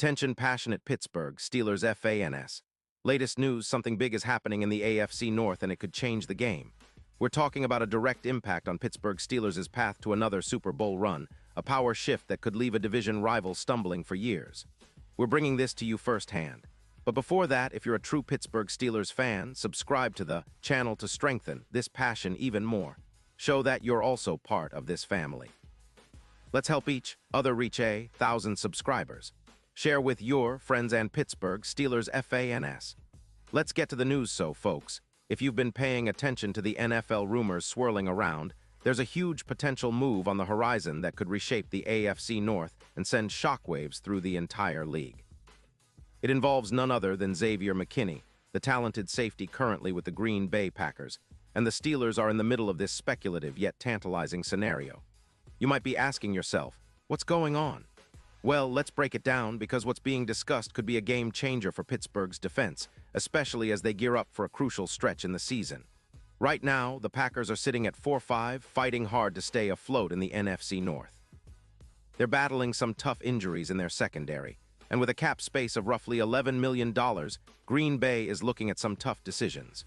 Attention passionate Pittsburgh Steelers fans. Latest news, something big is happening in the AFC North and it could change the game. We're talking about a direct impact on Pittsburgh Steelers' path to another Super Bowl run, a power shift that could leave a division rival stumbling for years. We're bringing this to you firsthand. But before that, if you're a true Pittsburgh Steelers fan, subscribe to the channel to strengthen this passion even more. Show that you're also part of this family. Let's help each other reach 1,000 subscribers. Share with your friends and Pittsburgh Steelers fans. Let's get to the news folks. If you've been paying attention to the NFL rumors swirling around, there's a huge potential move on the horizon that could reshape the AFC North and send shockwaves through the entire league. It involves none other than Xavier McKinney, the talented safety currently with the Green Bay Packers, and the Steelers are in the middle of this speculative yet tantalizing scenario. You might be asking yourself, what's going on? Well, let's break it down because what's being discussed could be a game changer for Pittsburgh's defense, especially as they gear up for a crucial stretch in the season. Right now, the Packers are sitting at 4-5, fighting hard to stay afloat in the NFC North. They're battling some tough injuries in their secondary, and with a cap space of roughly $11 million, Green Bay is looking at some tough decisions.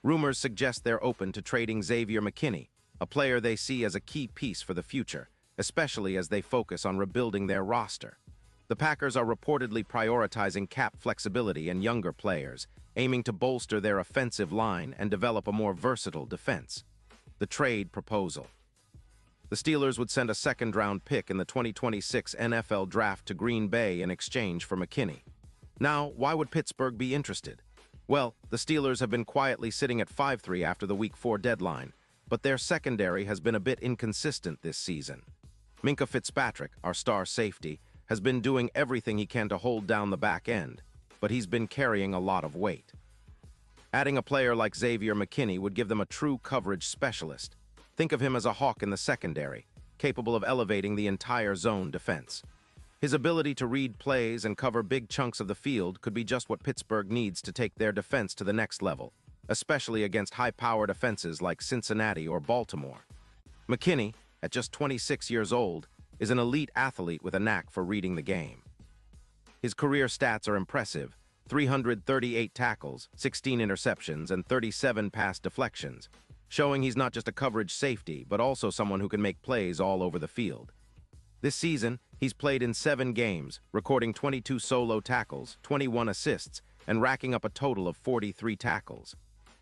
Rumors suggest they're open to trading Xavier McKinney, a player they see as a key piece for the future, especially as they focus on rebuilding their roster. The Packers are reportedly prioritizing cap flexibility and younger players, aiming to bolster their offensive line and develop a more versatile defense. The trade proposal. The Steelers would send a second-round pick in the 2026 NFL Draft to Green Bay in exchange for McKinney. Now, why would Pittsburgh be interested? Well, the Steelers have been quietly sitting at 5-3 after the Week 4 deadline, but their secondary has been a bit inconsistent this season. Minkah Fitzpatrick, our star safety, has been doing everything he can to hold down the back end, but he's been carrying a lot of weight. Adding a player like Xavier McKinney would give them a true coverage specialist. Think of him as a hawk in the secondary, capable of elevating the entire zone defense. His ability to read plays and cover big chunks of the field could be just what Pittsburgh needs to take their defense to the next level, especially against high-powered offenses like Cincinnati or Baltimore. McKinney, at just 26 years old, is an elite athlete with a knack for reading the game. His career stats are impressive: 338 tackles, 16 interceptions, and 37 pass deflections, showing he's not just a coverage safety, but also someone who can make plays all over the field. This season, he's played in 7 games, recording 22 solo tackles, 21 assists, and racking up a total of 43 tackles.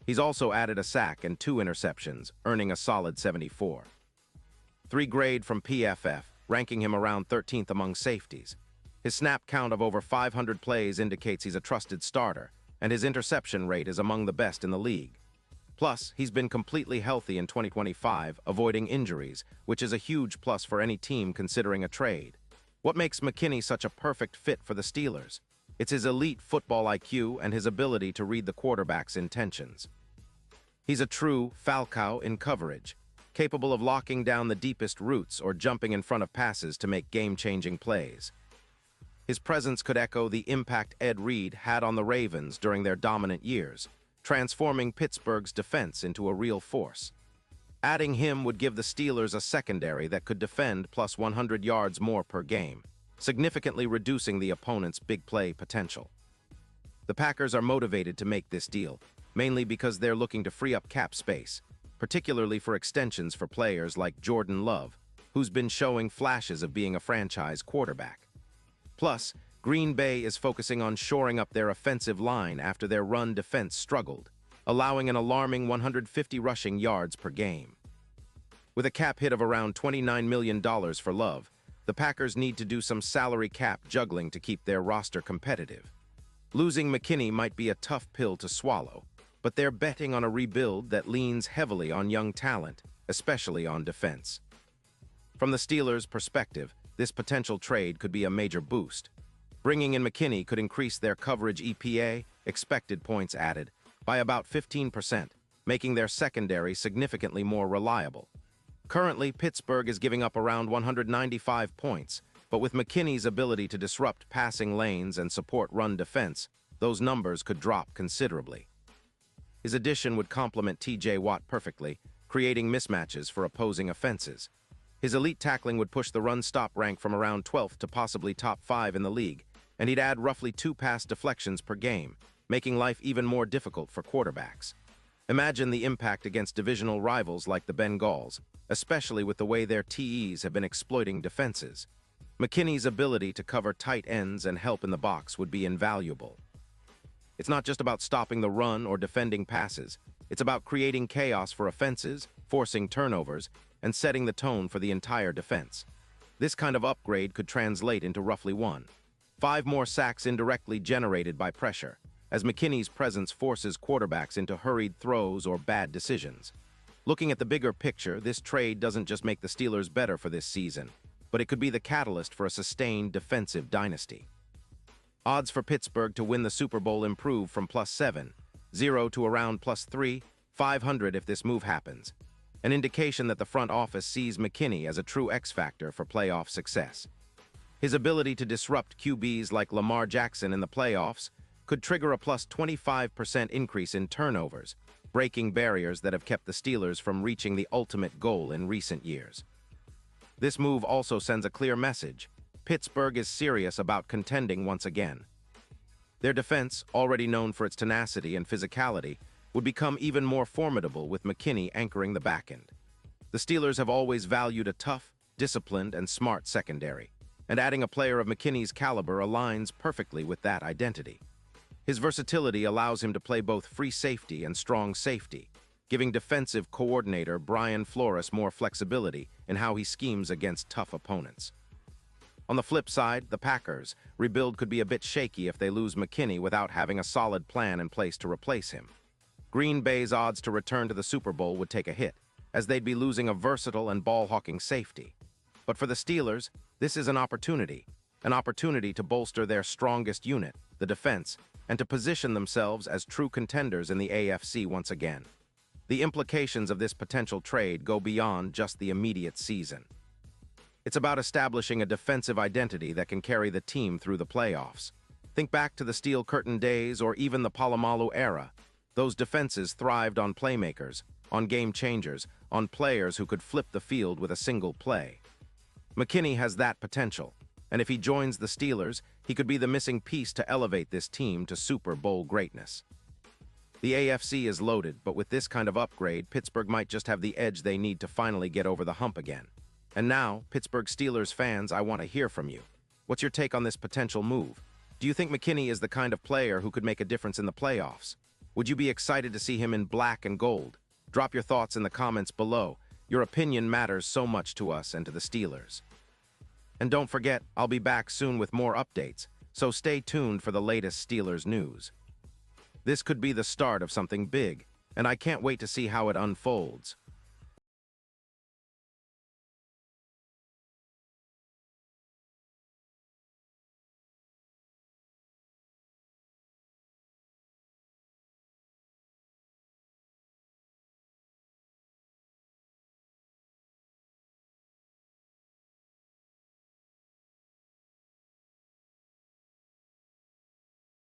He's also added a sack and 2 interceptions, earning a solid 74. 3 grade from PFF, ranking him around 13th among safeties. His snap count of over 500 plays indicates he's a trusted starter, and his interception rate is among the best in the league. Plus, he's been completely healthy in 2025, avoiding injuries, which is a huge plus for any team considering a trade. What makes McKinney such a perfect fit for the Steelers? It's his elite football IQ and his ability to read the quarterback's intentions. He's a true Falcao in coverage, capable of locking down the deepest routes or jumping in front of passes to make game-changing plays. His presence could echo the impact Ed Reed had on the Ravens during their dominant years, transforming Pittsburgh's defense into a real force. Adding him would give the Steelers a secondary that could defend plus 100 yards more per game, significantly reducing the opponent's big play potential. The Packers are motivated to make this deal, mainly because they're looking to free up cap space, particularly for extensions for players like Jordan Love, who's been showing flashes of being a franchise quarterback. Plus, Green Bay is focusing on shoring up their offensive line after their run defense struggled, allowing an alarming 150 rushing yards per game. With a cap hit of around $29 million for Love, the Packers need to do some salary cap juggling to keep their roster competitive. Losing McKinney might be a tough pill to swallow, but they're betting on a rebuild that leans heavily on young talent, especially on defense. From the Steelers' perspective, this potential trade could be a major boost. Bringing in McKinney could increase their coverage EPA, expected points added, by about 15%, making their secondary significantly more reliable. Currently, Pittsburgh is giving up around 195 points, but with McKinney's ability to disrupt passing lanes and support run defense, those numbers could drop considerably. His addition would complement T.J. Watt perfectly, creating mismatches for opposing offenses. His elite tackling would push the run-stop rank from around 12th to possibly top 5 in the league, and he'd add roughly 2 pass deflections per game, making life even more difficult for quarterbacks. Imagine the impact against divisional rivals like the Bengals, especially with the way their TEs have been exploiting defenses. McKinney's ability to cover tight ends and help in the box would be invaluable. It's not just about stopping the run or defending passes. It's about creating chaos for offenses, forcing turnovers, and setting the tone for the entire defense. This kind of upgrade could translate into roughly 5 more sacks indirectly generated by pressure, as McKinney's presence forces quarterbacks into hurried throws or bad decisions. Looking at the bigger picture, this trade doesn't just make the Steelers better for this season, but it could be the catalyst for a sustained defensive dynasty. Odds for Pittsburgh to win the Super Bowl improve from +7.0 to around +3.500 if this move happens, an indication that the front office sees McKinney as a true X-factor for playoff success. His ability to disrupt QBs like Lamar Jackson in the playoffs could trigger a +25% increase in turnovers, breaking barriers that have kept the Steelers from reaching the ultimate goal in recent years. This move also sends a clear message. Pittsburgh is serious about contending once again. Their defense, already known for its tenacity and physicality, would become even more formidable with McKinney anchoring the back end. The Steelers have always valued a tough, disciplined, and smart secondary, and adding a player of McKinney's caliber aligns perfectly with that identity. His versatility allows him to play both free safety and strong safety, giving defensive coordinator Brian Flores more flexibility in how he schemes against tough opponents. On the flip side, the Packers' rebuild could be a bit shaky if they lose McKinney without having a solid plan in place to replace him. Green Bay's odds to return to the Super Bowl would take a hit, as they'd be losing a versatile and ball-hawking safety. But for the Steelers, this is an opportunity to bolster their strongest unit, the defense, and to position themselves as true contenders in the AFC once again. The implications of this potential trade go beyond just the immediate season. It's about establishing a defensive identity that can carry the team through the playoffs. Think back to the Steel Curtain days or even the Palomalu era. Those defenses thrived on playmakers, on game changers, on players who could flip the field with a single play. McKinney has that potential, and if he joins the Steelers, he could be the missing piece to elevate this team to Super Bowl greatness. The AFC is loaded, but with this kind of upgrade, Pittsburgh might just have the edge they need to finally get over the hump again. And now, Pittsburgh Steelers fans, I want to hear from you. What's your take on this potential move? Do you think McKinney is the kind of player who could make a difference in the playoffs? Would you be excited to see him in black and gold? Drop your thoughts in the comments below. Your opinion matters so much to us and to the Steelers. And don't forget, I'll be back soon with more updates, so stay tuned for the latest Steelers news. This could be the start of something big, and I can't wait to see how it unfolds.